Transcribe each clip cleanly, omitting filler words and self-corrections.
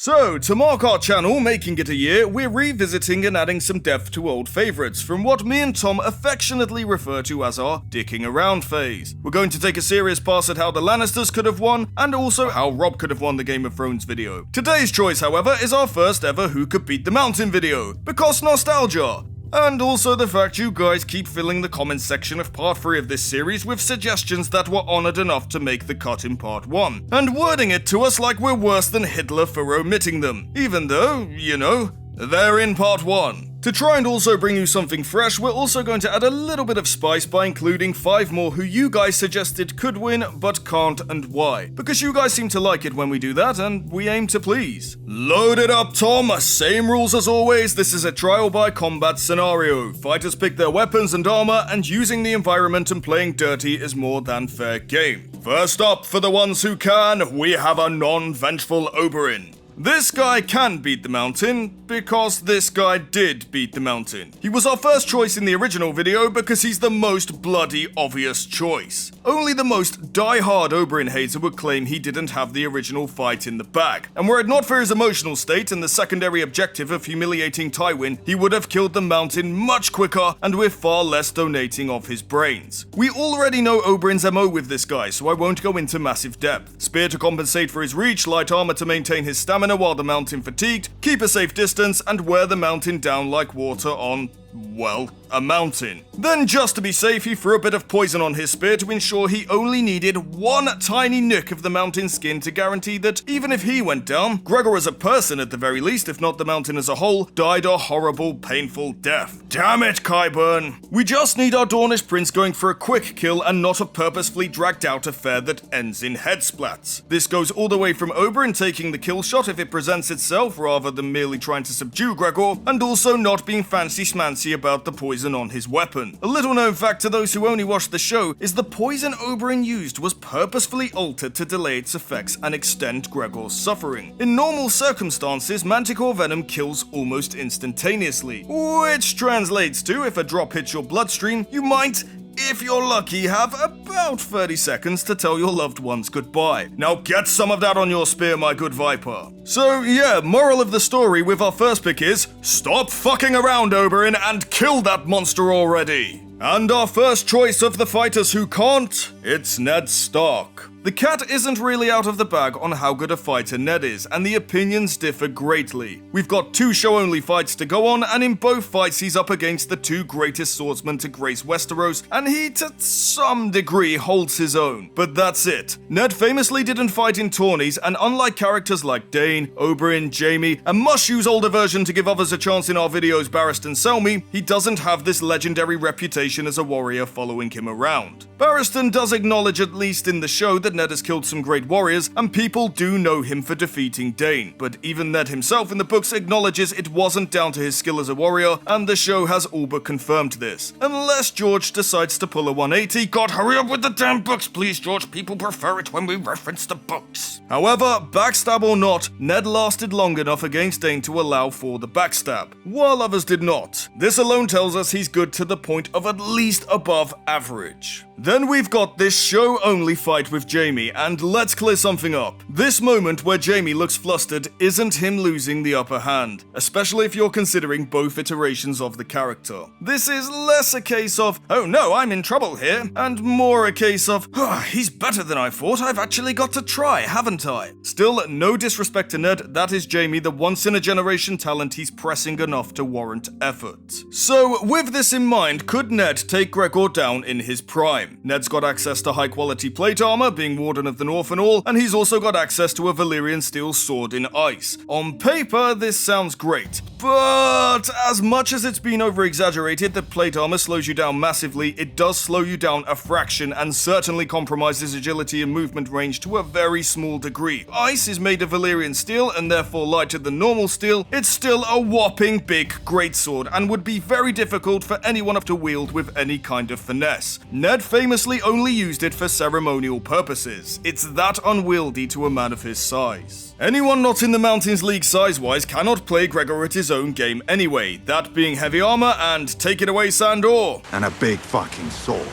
So, to mark our channel making it a year, we're revisiting and adding some depth to old favourites from what me and Tom affectionately refer to as our dicking around phase. We're going to take a serious pass at how the Lannisters could have won, and also how Rob could have won the Game of Thrones video. Today's choice, however, is our first ever Who Could Beat the Mountain video, because nostalgia! And also the fact you guys keep filling the comments section of part 3 of this series with suggestions that were honoured enough to make the cut in part 1, and wording it to us like we're worse than Hitler for omitting them, even though, you know, they're in part 1. To try and also bring you something fresh, we're also going to add a little bit of spice by including 5 more who you guys suggested could win but can't, and why. Because you guys seem to like it when we do that, and we aim to please. Load it up, Tom! Same rules as always, this is a trial by combat scenario. Fighters pick their weapons and armor, and using the environment and playing dirty is more than fair game. First up, for the ones who can, we have a non-vengeful Oberyn. This guy can beat the mountain, because this guy did beat the mountain. He was our first choice in the original video because he's the most bloody obvious choice. Only the most die-hard Oberyn hater would claim he didn't have the original fight in the bag. And were it not for his emotional state and the secondary objective of humiliating Tywin, he would have killed the mountain much quicker and with far less donating of his brains. We already know Oberyn's MO with this guy, so I won't go into massive depth. Spear to compensate for his reach, light armor to maintain his stamina while the mountain fatigued, keep a safe distance, and wear the mountain down like water on, well, a mountain. Then just to be safe, he threw a bit of poison on his spear to ensure he only needed one tiny nick of the mountain's skin to guarantee that even if he went down, Gregor as a person at the very least, if not the mountain as a whole, died a horrible, painful death. Damn it, Qyburn! We just need our Dornish prince going for a quick kill and not a purposefully dragged out affair that ends in head splats. This goes all the way from Oberyn taking the kill shot if it presents itself rather than merely trying to subdue Gregor, and also not being fancy-schmancy about the poison on his weapon. A little known fact to those who only watch the show is the poison Oberyn used was purposefully altered to delay its effects and extend Gregor's suffering. In normal circumstances, manticore venom kills almost instantaneously, which translates to if a drop hits your bloodstream, you might, if you're lucky, have about 30 seconds to tell your loved ones goodbye. Now get some of that on your spear, my good Viper. So yeah, moral of the story with our first pick is, stop fucking around, Oberyn, and kill that monster already. And our first choice of the fighters who can't, it's Ned Stark. The cat isn't really out of the bag on how good a fighter Ned is, and the opinions differ greatly. We've got 2 show-only fights to go on, and in both fights he's up against the 2 greatest swordsmen to grace Westeros, and he, to some degree, holds his own. But that's it. Ned famously didn't fight in tourneys, and unlike characters like Dane, Oberyn, Jaime, and Mushu's older version to give others a chance in our videos, Barristan Selmy, he doesn't have this legendary reputation as a warrior following him around. Barristan does acknowledge, at least in the show, that Ned has killed some great warriors, and people do know him for defeating Dane, but even Ned himself in the books acknowledges it wasn't down to his skill as a warrior, and the show has all but confirmed this. Unless George decides to pull a 180, God hurry up with the damn books please George, people prefer it when we reference the books. However, backstab or not, Ned lasted long enough against Dane to allow for the backstab, while others did not. This alone tells us he's good to the point of at least above average. Then we've got this show-only fight with Jaime, and let's clear something up. This moment where Jaime looks flustered isn't him losing the upper hand, especially if you're considering both iterations of the character. This is less a case of, oh no, I'm in trouble here, and more a case of, oh, he's better than I thought, I've actually got to try, haven't I? Still, no disrespect to Ned, that is Jaime, the once-in-a-generation talent he's pressing enough to warrant effort. So, with this in mind, could Ned take Gregor down in his prime? Ned's got access to high-quality plate armor, being Warden of the North and all, and he's also got access to a Valyrian steel sword in ice. On paper, this sounds great, but as much as it's been over-exaggerated that plate armor slows you down massively, it does slow you down a fraction and certainly compromises agility and movement range to a very small degree. Ice is made of Valyrian steel and therefore lighter than normal steel. It's still a whopping big greatsword and would be very difficult for anyone to wield with any kind of finesse. Ned famously only used it for ceremonial purposes. It's that unwieldy to a man of his size. Anyone not in the Mountains League size-wise cannot play Gregor at his own game anyway, that being heavy armor and take it away Sandor. And a big fucking sword.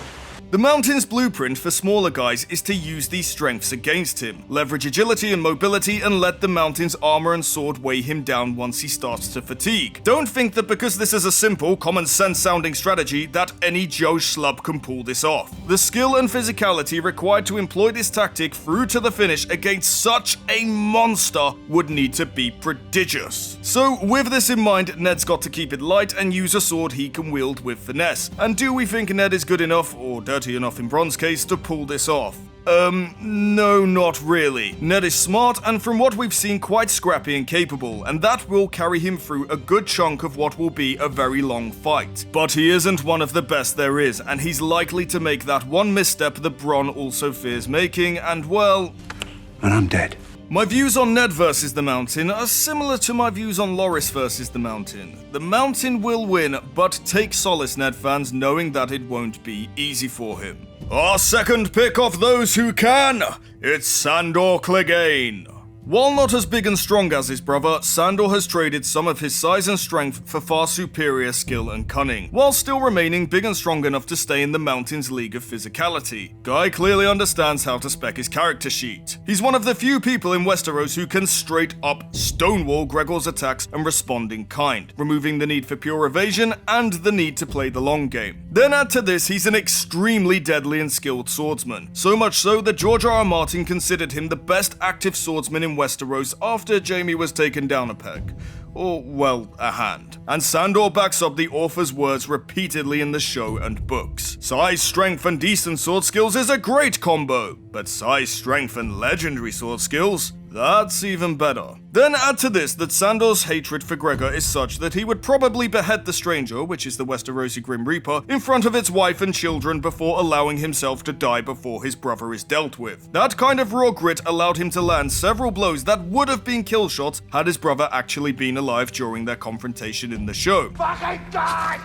The Mountain's blueprint for smaller guys is to use these strengths against him, leverage agility and mobility, and let the Mountain's armor and sword weigh him down once he starts to fatigue. Don't think that because this is a simple, common sense sounding strategy that any Joe schlub can pull this off. The skill and physicality required to employ this tactic through to the finish against such a monster would need to be prodigious. So with this in mind, Ned's got to keep it light and use a sword he can wield with finesse. And do we think Ned is good enough, or dirty enough in Bron's case, to pull this off? No, not really. Ned is smart and from what we've seen quite scrappy and capable, and that will carry him through a good chunk of what will be a very long fight. But he isn't one of the best there is, and he's likely to make that one misstep that Bron also fears making, and well... And I'm dead. My views on Ned versus the Mountain are similar to my views on Loris versus the Mountain. The Mountain will win, but take solace, Ned fans, knowing that it won't be easy for him. Our second pick of those who can, it's Sandor Clegane. While not as big and strong as his brother, Sandor has traded some of his size and strength for far superior skill and cunning, while still remaining big and strong enough to stay in the Mountain's league of physicality. Guy clearly understands how to spec his character sheet. He's one of the few people in Westeros who can straight up stonewall Gregor's attacks and respond in kind, removing the need for pure evasion and the need to play the long game. Then add to this, he's an extremely deadly and skilled swordsman, so much so that George R. R. Martin considered him the best active swordsman in Westeros after Jaime was taken down a peg. Or, well, a hand. And Sandor backs up the author's words repeatedly in the show and books. Size, strength, and decent sword skills is a great combo, but size, strength, and legendary sword skills? That's even better. Then add to this that Sandor's hatred for Gregor is such that he would probably behead the Stranger, which is the Westerosi Grim Reaper, in front of its wife and children before allowing himself to die before his brother is dealt with. That kind of raw grit allowed him to land several blows that would have been kill shots had his brother actually been alive during their confrontation in the show. Fucking die!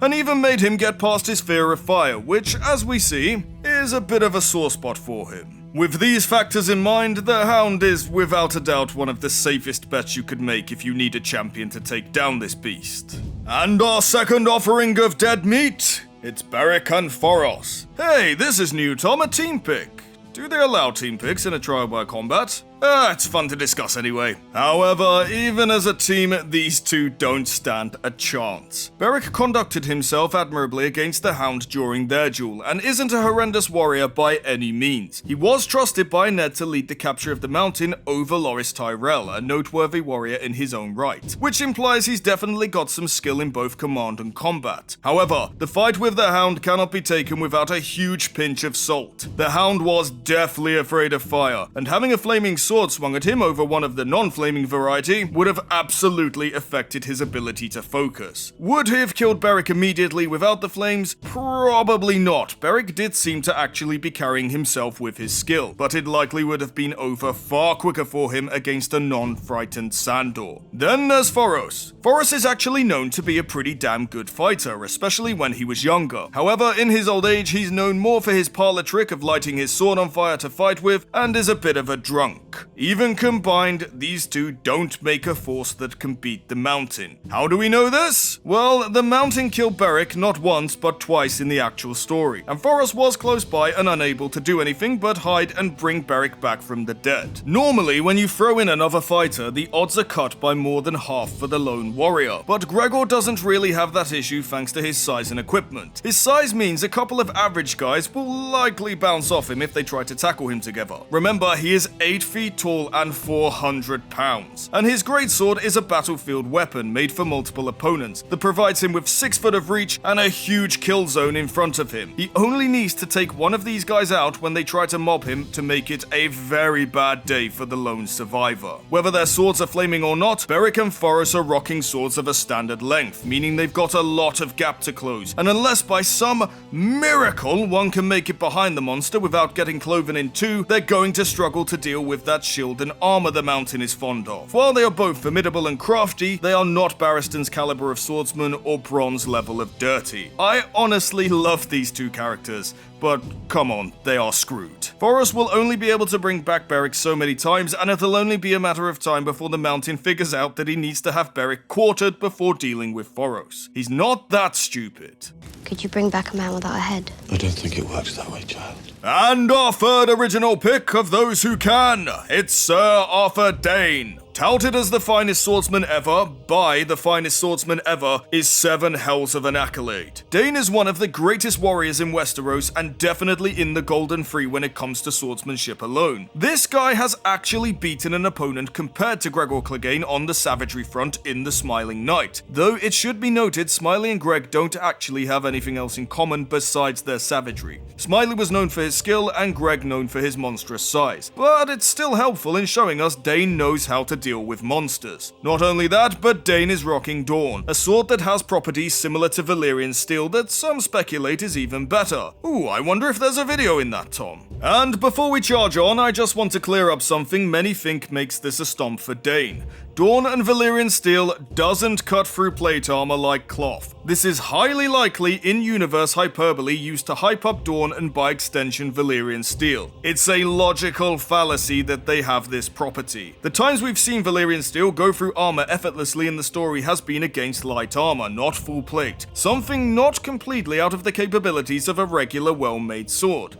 And even made him get past his fear of fire, which, as we see, is a bit of a sore spot for him. With these factors in mind, the Hound is without a doubt one of the safest bets you could make if you need a champion to take down this beast. And our second offering of dead meat, it's Beric and Foros. Hey, this is new, Tom, a team pick. Do they allow team picks in a trial by combat? It's fun to discuss anyway. However, even as a team, these two don't stand a chance. Beric conducted himself admirably against the Hound during their duel, and isn't a horrendous warrior by any means. He was trusted by Ned to lead the capture of the Mountain over Loris Tyrell, a noteworthy warrior in his own right, which implies he's definitely got some skill in both command and combat. However, the fight with the Hound cannot be taken without a huge pinch of salt. The Hound was deathly afraid of fire, and having a flaming sword swung at him over one of the non-flaming variety would have absolutely affected his ability to focus. Would he have killed Beric immediately without the flames? Probably not. Beric did seem to actually be carrying himself with his skill, but it likely would have been over far quicker for him against a non-frightened Sandor. Then there's Foros. Foros is actually known to be a pretty damn good fighter, especially when he was younger. However, in his old age, he's known more for his parlor trick of lighting his sword on fire to fight with, and is a bit of a drunk. Even combined, these two don't make a force that can beat the Mountain. How do we know this? Well, the Mountain killed Beric not once but twice in the actual story, and Foros was close by and unable to do anything but hide and bring Beric back from the dead. Normally, when you throw in another fighter, the odds are cut by more than half for the lone warrior, but Gregor doesn't really have that issue thanks to his size and equipment. His size means a couple of average guys will likely bounce off him if they try to tackle him together. Remember, he is 8 feet tall and 400 pounds, and his greatsword is a battlefield weapon made for multiple opponents that provides him with 6 foot of reach and a huge kill zone in front of him. He only needs to take one of these guys out when they try to mob him to make it a very bad day for the lone survivor. Whether their swords are flaming or not, Beric and Foros are rocking swords of a standard length, meaning they've got a lot of gap to close, and unless by some miracle one can make it behind the monster without getting cloven in two, they're going to struggle to deal with that shield and armor the Mountain is fond of. While they are both formidable and crafty, they are not Barristan's caliber of swordsman or Bron's level of dirty. I honestly love these two characters. but come on, they are screwed. Thoros will only be able to bring back Beric so many times, and it'll only be a matter of time before the Mountain figures out that he needs to have Beric quartered before dealing with Thoros. He's not that stupid. Could you bring back a man without a head? I don't think it works that way, child. And our third original pick of those who can, it's Sir Arthur Dane. Touted as the finest swordsman ever, by the finest swordsman ever, is 7 hells of an accolade. Dane is one of the greatest warriors in Westeros and definitely in the Golden Three when it comes to swordsmanship alone. This guy has actually beaten an opponent compared to Gregor Clegane on the savagery front in the Smiling Knight. Though it should be noted, Smiley and Greg don't actually have anything else in common besides their savagery. Smiley was known for his skill and Greg known for his monstrous size. But it's still helpful in showing us Dane knows how to deal with monsters. Not only that, but Dane is rocking Dawn, a sword that has properties similar to Valyrian steel that some speculate is even better. Ooh, I wonder if there's a video in that, Tom. And before we charge on, I just want to clear up something many think makes this a stomp for Dane. Dawn and Valyrian steel doesn't cut through plate armor like cloth. This is highly likely in-universe hyperbole used to hype up Dawn and by extension Valyrian steel. It's a logical fallacy that they have this property. The times we've seen Valyrian steel go through armor effortlessly in the story has been against light armor, not full plate. Something not completely out of the capabilities of a regular well-made sword.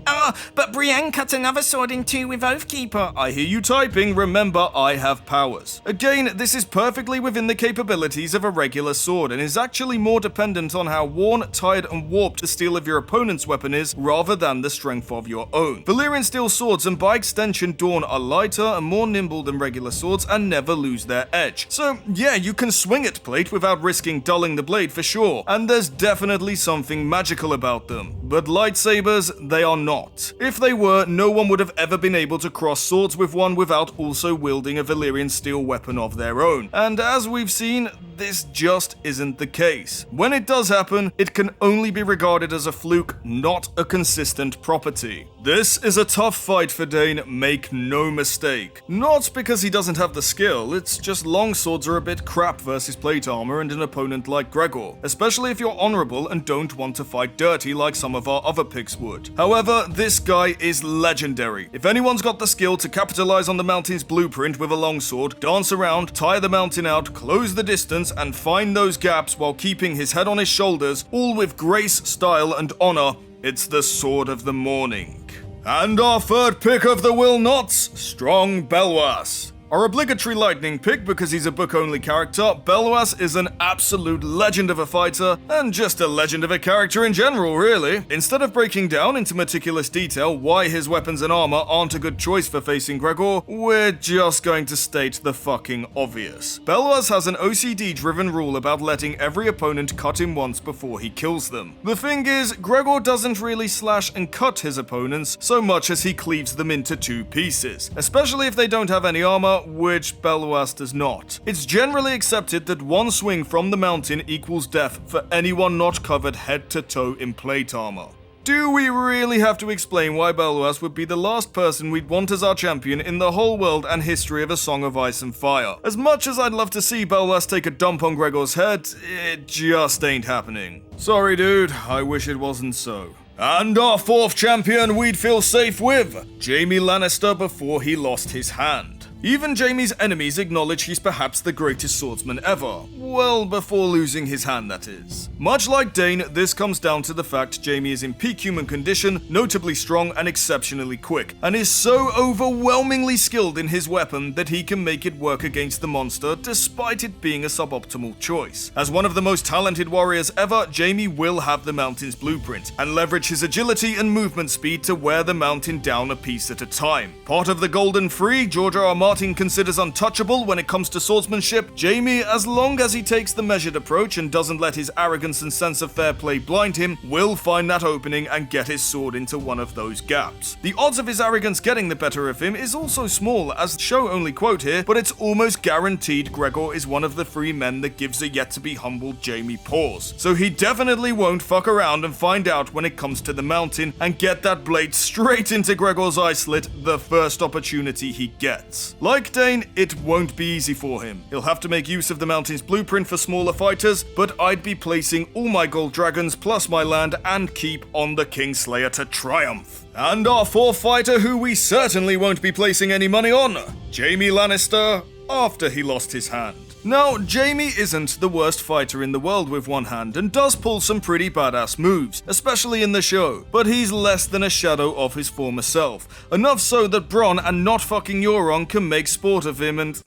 But Brienne cut another sword in two with Oathkeeper. I hear you typing, remember I have powers. Again, this is perfectly within the capabilities of a regular sword and is actually more dependent on how worn, tired and warped the steel of your opponent's weapon is rather than the strength of your own. Valyrian steel swords and by extension Dawn are lighter and more nimble than regular swords and never lose their edge. So yeah, you can swing at plate without risking dulling the blade for sure, and there's definitely something magical about them. But lightsabers, they are not. If they were, no one would have ever been able to cross swords with one without also wielding a Valyrian steel weapon of their own. And as we've seen, this just isn't the case. When it does happen, it can only be regarded as a fluke, not a consistent property. This is a tough fight for Dane, make no mistake. Not because he doesn't have the skill, it's just longswords are a bit crap versus plate armor and an opponent like Gregor, especially if you're honorable and don't want to fight dirty like some of our other picks would. However, this guy is legendary. If anyone's got the skill to capitalize on the Mountain's blueprint with a longsword, dance around, tire the Mountain out, close the distance, and find those gaps while keeping his head on his shoulders, all with grace, style, and honor, it's the Sword of the Morning. And our third pick of the Will Nots, Strong Belwas. Our obligatory lightning pick because he's a book-only character, Belwas is an absolute legend of a fighter, and just a legend of a character in general, really. Instead of breaking down into meticulous detail why his weapons and armor aren't a good choice for facing Gregor, we're just going to state the fucking obvious. Belwas has an OCD-driven rule about letting every opponent cut him once before he kills them. The thing is, Gregor doesn't really slash and cut his opponents so much as he cleaves them into 2 pieces, especially if they don't have any armor, which Belwas does not. It's generally accepted that one swing from the Mountain equals death for anyone not covered head to toe in plate armor. Do we really have to explain why Belwas would be the last person we'd want as our champion in the whole world and history of A Song of Ice and Fire? As much as I'd love to see Belwas take a dump on Gregor's head, it just ain't happening. Sorry dude, I wish it wasn't so. And our 4th champion we'd feel safe with, Jaime Lannister before he lost his hand. Even Jaime's enemies acknowledge he's perhaps the greatest swordsman ever. Well, before losing his hand, that is. Much like Dane, this comes down to the fact Jaime is in peak human condition, notably strong and exceptionally quick, and is so overwhelmingly skilled in his weapon that he can make it work against the monster despite it being a suboptimal choice. As one of the most talented warriors ever, Jaime will have the Mountain's blueprint, and leverage his agility and movement speed to wear the Mountain down a piece at a time. Part of the Golden Three, George R. R. Martin considers untouchable when it comes to swordsmanship, Jaime, as long as he takes the measured approach and doesn't let his arrogance and sense of fair play blind him, will find that opening and get his sword into one of those gaps. The odds of his arrogance getting the better of him is also small, as show only quote here, but it's almost guaranteed Gregor is one of the 3 men that gives a yet-to-be-humbled Jaime pause. So he definitely won't fuck around and find out when it comes to the Mountain and get that blade straight into Gregor's eye slit the first opportunity he gets. Like Dane, it won't be easy for him. He'll have to make use of the mountain's blueprint for smaller fighters, but I'd be placing all my gold dragons plus my land and keep on the Kingslayer to triumph. And our fourth fighter who we certainly won't be placing any money on, Jaime Lannister, after he lost his hand. Now, Jaime isn't the worst fighter in the world with one hand and does pull some pretty badass moves, especially in the show, but he's less than a shadow of his former self. Enough so that Bronn and not fucking Euron can make sport of him and...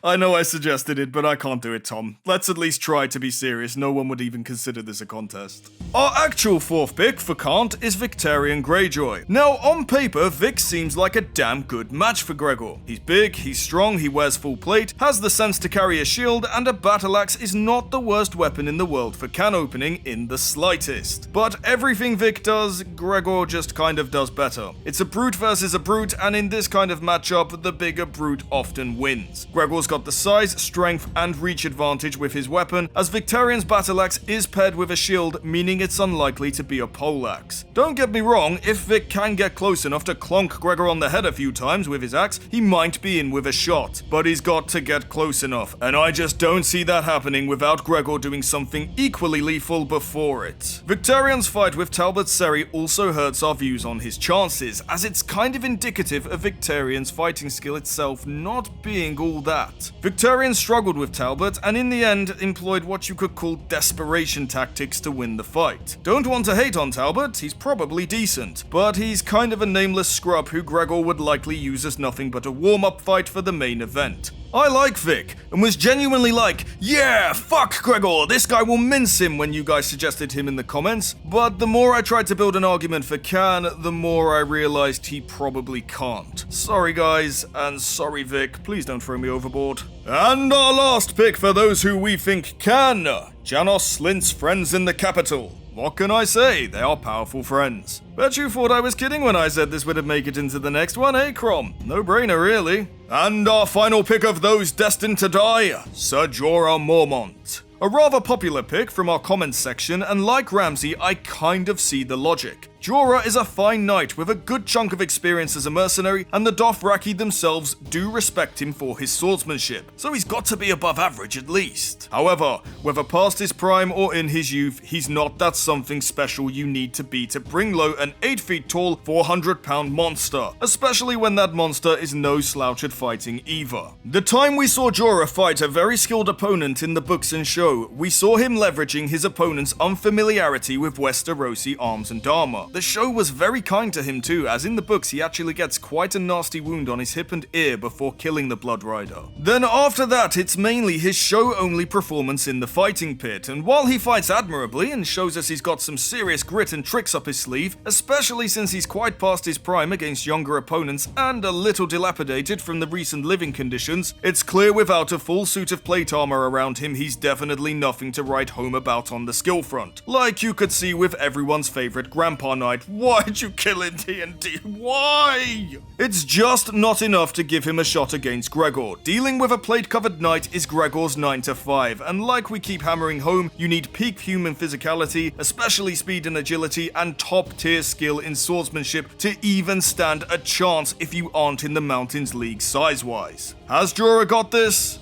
I know I suggested it, but I can't do it, Tom. Let's at least try to be serious. No one would even consider this a contest. Our actual fourth pick for Can't is Victarion Greyjoy. Now, on paper, Vic seems like a damn good match for Gregor. He's big, he's strong, he wears full plate, has the sense to carry a shield, and a battle axe is not the worst weapon in the world for can opening in the slightest. But everything Vic does, Gregor just kind of does better. It's a brute versus a brute, and in this kind of matchup, the bigger brute often wins. Gregor's got the size, strength, and reach advantage with his weapon, as Victarion's battle axe is paired with a shield, meaning it's unlikely to be a poleaxe. Don't get me wrong, if Vic can get close enough to clonk Gregor on the head a few times with his axe, he might be in with a shot, but he's got to get close enough, and I just don't see that happening without Gregor doing something equally lethal before it. Victarion's fight with Talbot Seri also hurts our views on his chances, as it's kind of indicative of Victarion's fighting skill itself not being all that. Victarion struggled with Talbot and in the end employed what you could call desperation tactics to win the fight. Don't want to hate on Talbot, he's probably decent, but he's kind of a nameless scrub who Gregor would likely use as nothing but a warm-up fight for the main event. I like Vic, and was genuinely like, yeah, fuck Gregor, this guy will mince him when you guys suggested him in the comments, but the more I tried to build an argument for can, the more I realized he probably can't. Sorry guys, and sorry Vic, please don't throw me overboard. And our last pick for those who we think can, Janos Slynt's friends in the capital. What can I say? They are powerful friends. Bet you thought I was kidding when I said this would make it into the next one, eh, Crom? No brainer, really. And our final pick of those destined to die, Ser Jorah Mormont. A rather popular pick from our comments section, and like Ramsay, I kind of see the logic. Jorah is a fine knight with a good chunk of experience as a mercenary, and the Dothraki themselves do respect him for his swordsmanship, so he's got to be above average at least. However, whether past his prime or in his youth, he's not that something special you need to be to bring low an 8 feet tall, 400-pound monster, especially when that monster is no slouch at fighting either. The time we saw Jorah fight a very skilled opponent in the books and show, we saw him leveraging his opponent's unfamiliarity with Westerosi arms and armor. The show was very kind to him too, as in the books he actually gets quite a nasty wound on his hip and ear before killing the Blood Rider. Then after that, it's mainly his show-only performance in the fighting pit, and while he fights admirably and shows us he's got some serious grit and tricks up his sleeve, especially since he's quite past his prime against younger opponents and a little dilapidated from the recent living conditions, it's clear without a full suit of plate armor around him he's definitely nothing to write home about on the skill front, like you could see with everyone's favorite Grandpa Knight. Why'd you kill in D&D? Why? It's just not enough to give him a shot against Gregor. Dealing with a plate-covered knight is Gregor's 9 to 5, and like we keep hammering home, you need peak human physicality, especially speed and agility, and top-tier skill in swordsmanship to even stand a chance if you aren't in the Mountains League size-wise. Has Jorah got this?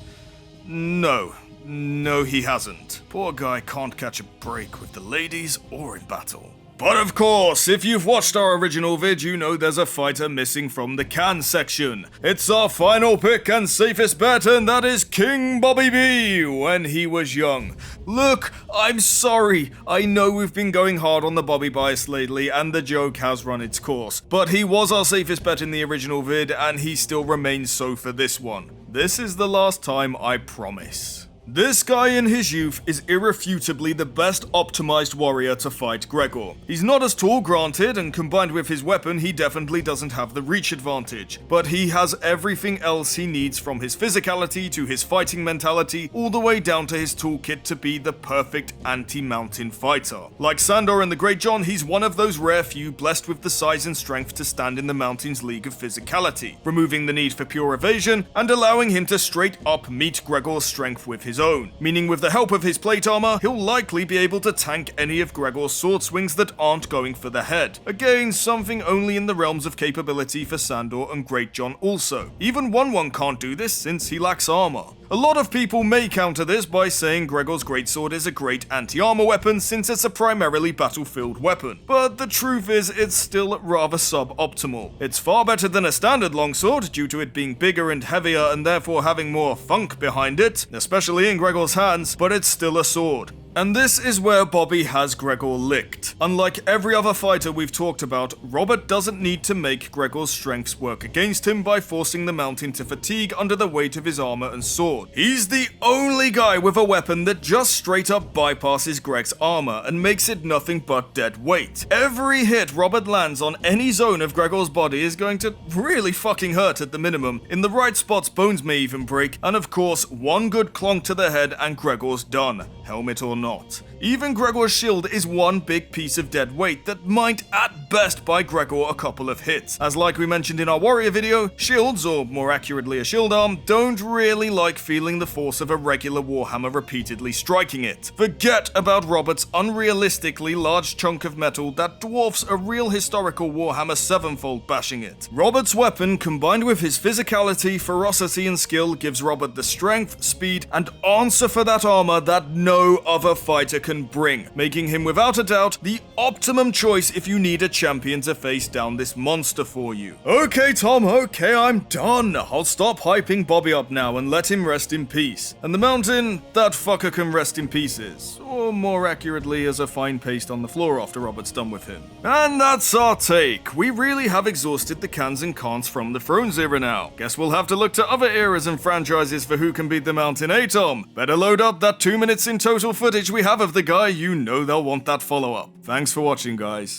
No. No, he hasn't. Poor guy can't catch a break with the ladies or in battle. But of course, if you've watched our original vid, you know there's a fighter missing from the can section. It's our final pick and safest bet, and that is King Bobby B when he was young. Look, I'm sorry. I know we've been going hard on the Bobby bias lately, and the joke has run its course. But he was our safest bet in the original vid, and he still remains so for this one. This is the last time, I promise. This guy in his youth is irrefutably the best optimized warrior to fight Gregor. He's not as tall, granted, and combined with his weapon, he definitely doesn't have the reach advantage. But he has everything else he needs, from his physicality to his fighting mentality, all the way down to his toolkit to be the perfect anti-mountain fighter. Like Sandor and the Great John, he's one of those rare few blessed with the size and strength to stand in the Mountains League of physicality, removing the need for pure evasion and allowing him to straight up meet Gregor's strength with his own, meaning with the help of his plate armor, he'll likely be able to tank any of Gregor's sword swings that aren't going for the head. Again, something only in the realms of capability for Sandor and Greatjon also. Even 1-1 can't do this since he lacks armor. A lot of people may counter this by saying Gregor's greatsword is a great anti-armor weapon since it's a primarily battlefield weapon, but the truth is it's still rather suboptimal. It's far better than a standard longsword due to it being bigger and heavier and therefore having more funk behind it, especially in Gregor's hands, but it's still a sword. And this is where Bobby has Gregor licked. Unlike every other fighter we've talked about, Robert doesn't need to make Gregor's strengths work against him by forcing the Mount into fatigue under the weight of his armor and sword. He's the only guy with a weapon that just straight up bypasses Greg's armor and makes it nothing but dead weight. Every hit Robert lands on any zone of Gregor's body is going to really fucking hurt at the minimum. In the right spots, bones may even break, and of course, one good clonk to the head and Gregor's done, helmet or not. Even Gregor's shield is one big piece of dead weight that might at best buy Gregor a couple of hits, as like we mentioned in our warrior video, shields, or more accurately a shield arm, don't really like feeling the force of a regular warhammer repeatedly striking it. Forget about Robert's unrealistically large chunk of metal that dwarfs a real historical warhammer sevenfold bashing it. Robert's weapon, combined with his physicality, ferocity and skill, gives Robert the strength, speed, and answer for that armor that no other fighter can bring, making him without a doubt the optimum choice if you need a champion to face down this monster for you. Okay Tom, okay, I'm done. I'll stop hyping Bobby up now and let him rest in peace. And the mountain, that fucker can rest in pieces. Or more accurately as a fine paste on the floor after Robert's done with him. And that's our take. We really have exhausted the cans and can'ts from the Thrones era now. Guess we'll have to look to other eras and franchises for who can beat the mountain, eh Tom? Better load up that 2 minutes in total footage we have of the guy, you know they'll want that follow-up. Thanks for watching, guys.